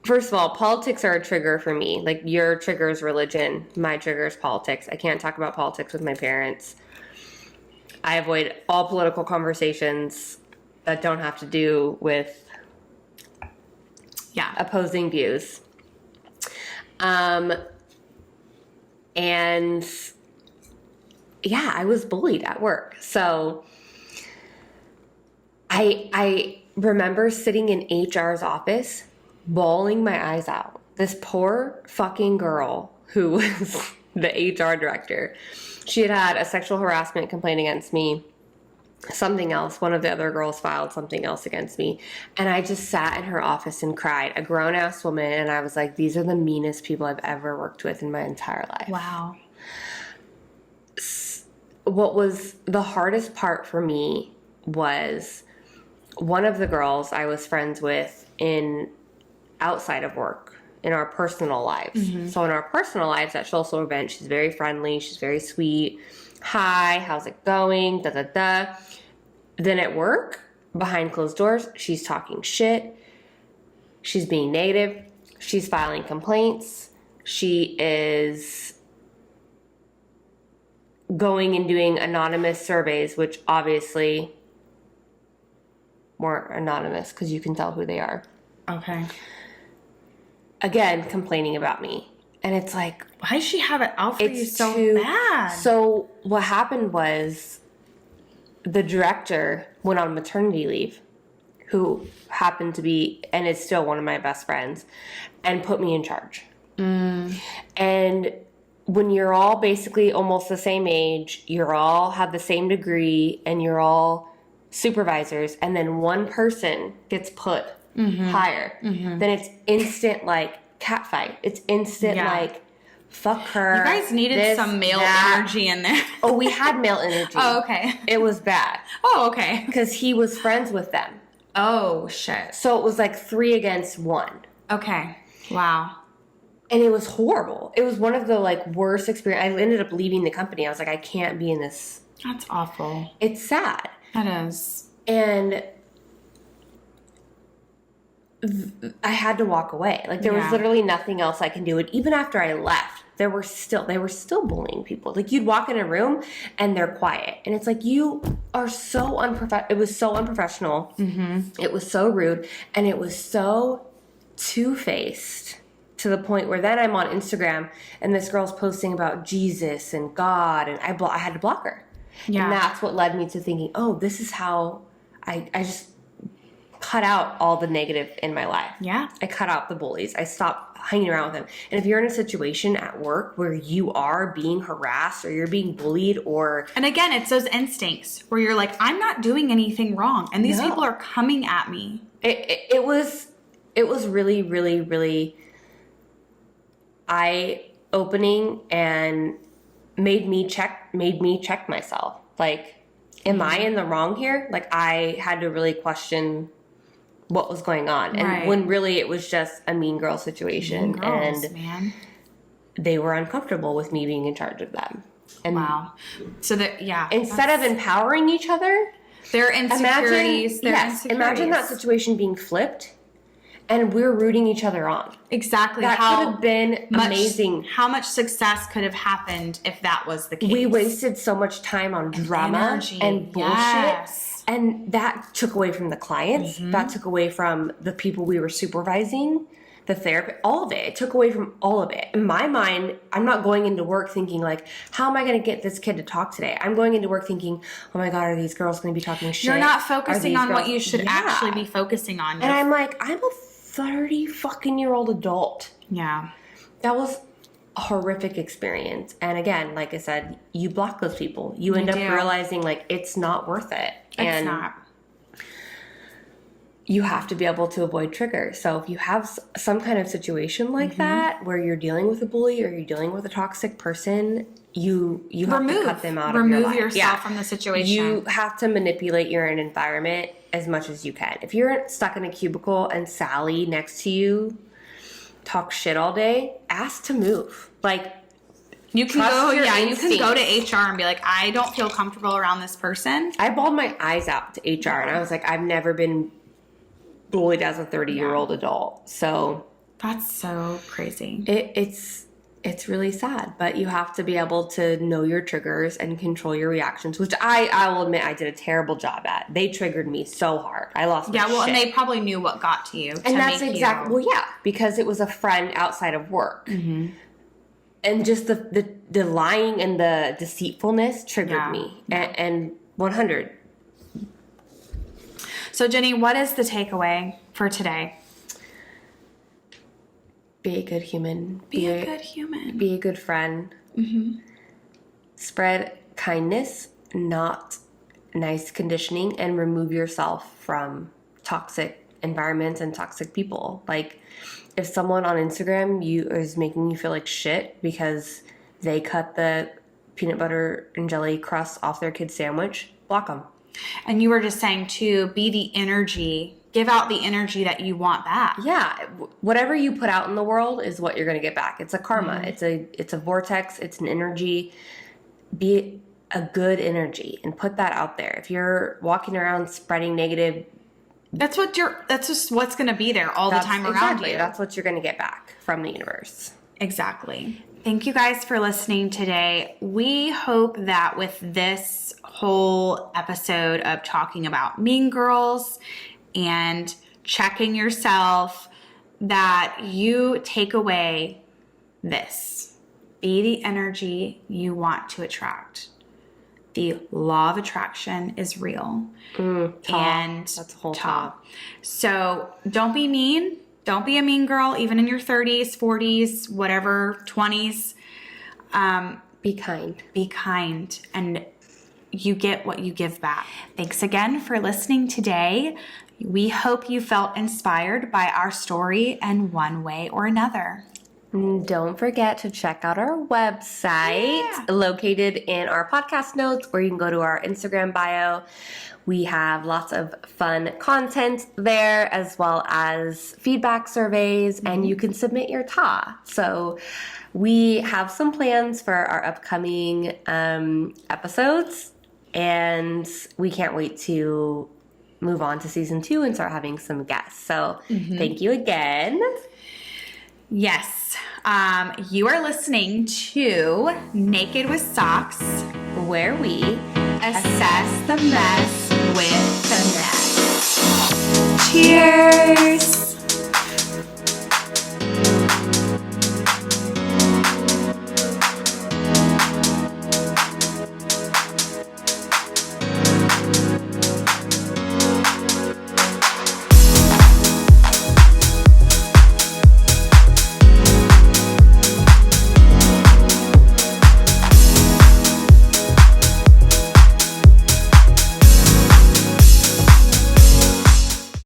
first of all, politics are a trigger for me. Like, your trigger is religion. My trigger is politics. I can't talk about politics with my parents. I avoid all political conversations that don't have to do with opposing views. And yeah, I was bullied at work. So I remember sitting in HR's office, bawling my eyes out. This poor fucking girl who was the HR director. She had had a sexual harassment complaint against me. Something else. One of the other girls filed something else against me. And I just sat in her office and cried. A grown-ass woman. And I was like, these are the meanest people I've ever worked with in my entire life. Wow. What was the hardest part for me was one of the girls I was friends with outside of work, in our personal lives. Mm-hmm. So in our personal lives at social event, she's very friendly. She's very sweet. Hi, how's it going? Da, da, da. Then at work, behind closed doors, she's talking shit. She's being negative. She's filing complaints. She is going and doing anonymous surveys, which obviously weren't anonymous because you can tell who they are. Okay. Again, complaining about me. And it's like, why does she have it out for you so bad? So what happened was the director went on maternity leave, who happened to be, and is still one of my best friends, and put me in charge. Mm. And when you're all basically almost the same age, you're all have the same degree, and you're all supervisors, and then one person gets put higher, then it's instant like catfight. It's instant like, fuck her. You guys needed some male energy in there. Oh, we had male energy. Oh, okay. It was bad. Oh, okay. Because he was friends with them. Oh, shit. So it was like 3 against 1. Okay. Wow. And it was horrible. It was one of the like worst experiences. I ended up leaving the company. I was like, I can't be in this. That's awful. It's sad. That is. And I had to walk away. Like, there was literally nothing else I can do. And even after I left, they were still bullying people. Like, you'd walk in a room and they're quiet. And it's like, you are so unprofessional. It was so unprofessional. Mm-hmm. It was so rude. And it was so two-faced to the point where then I'm on Instagram and this girl's posting about Jesus and God. And I had to block her. Yeah. And that's what led me to thinking, oh, this is how I just cut out all the negative in my life. Yeah. I cut out the bullies. I stopped hanging around with them. And if you're in a situation at work where you are being harassed or you're being bullied or... And again, it's those instincts where you're like, I'm not doing anything wrong. And these people are coming at me. It was really, really, really eye-opening and made me check myself. Like, am I in the wrong here? Like, I had to really question what was going on. And when really it was just a mean girl situation. Mean girls, and man. They were uncomfortable with me being in charge of them. And wow. So that, instead of empowering each other, their insecurities. Imagine that situation being flipped and we're rooting each other on. Exactly. That could have been amazing. How much success could have happened if that was the case? We wasted so much time on drama and bullshit. Yes. And that took away from the clients. Mm-hmm. That took away from the people we were supervising, the therapy, all of it. It took away from all of it. In my mind, I'm not going into work thinking like, how am I going to get this kid to talk today? I'm going into work thinking, oh my God, are these girls going to be talking shit? You're not focusing on what you should actually be focusing on. And I'm like, I'm a 30-fucking-year-old adult. Yeah. That was a horrific experience. And again, like I said, you block those people. You end up realizing like it's not worth it. It's not. You have to be able to avoid triggers. So if you have some kind of situation like that where you're dealing with a bully or you're dealing with a toxic person, you have to cut them out of your life. Remove yourself from the situation. You have to manipulate your environment as much as you can. If you're stuck in a cubicle and Sally next to you talks shit all day, ask to move. Like, you can go, you can go to HR and be like, I don't feel comfortable around this person. I bawled my eyes out to HR and I was like, I've never been bullied as a 30-year-old adult. So that's so crazy. It's really sad, but you have to be able to know your triggers and control your reactions, which I will admit I did a terrible job at. They triggered me so hard. I lost my shit. And they probably knew what got to you. And that's exactly, because it was a friend outside of work. Mm-hmm. And just the lying and the deceitfulness triggered me. And 100. So, Jenny, what is the takeaway for today? Be a good human. Be a good human. Be a good friend. Mm-hmm. Spread kindness, not nice conditioning, and remove yourself from toxic environments and toxic people. Like, if someone on Instagram is making you feel like shit because they cut the peanut butter and jelly crust off their kid's sandwich, block them. And you were just saying, too, be the energy. Give out the energy that you want back. Yeah. Whatever you put out in the world is what you're going to get back. It's a karma. Mm-hmm. It's a vortex. It's an energy. Be a good energy and put that out there. If you're walking around spreading negative, that's just what's going to be there all the time around you. That's what you're going to get back from the universe. Exactly. Thank you guys for listening today. We hope that with this whole episode of talking about Mean Girls and checking yourself, that you take away this. Be the energy you want to attract. The law of attraction is real. And that's a whole talk. So don't be mean. Don't be a mean girl, even in your 30s, 40s, whatever, 20s. Be kind. Be kind. And you get what you give back. Thanks again for listening today. We hope you felt inspired by our story in one way or another. Don't forget to check out our website located in our podcast notes, or you can go to our Instagram bio. We have lots of fun content there, as well as feedback surveys, and you can submit your TAWE. So we have some plans for our upcoming episodes, and we can't wait to move on to season 2 and start having some guests. So thank you again. Yes. You are listening to Naked with Socks, where we assess the mess with finesse. Cheers!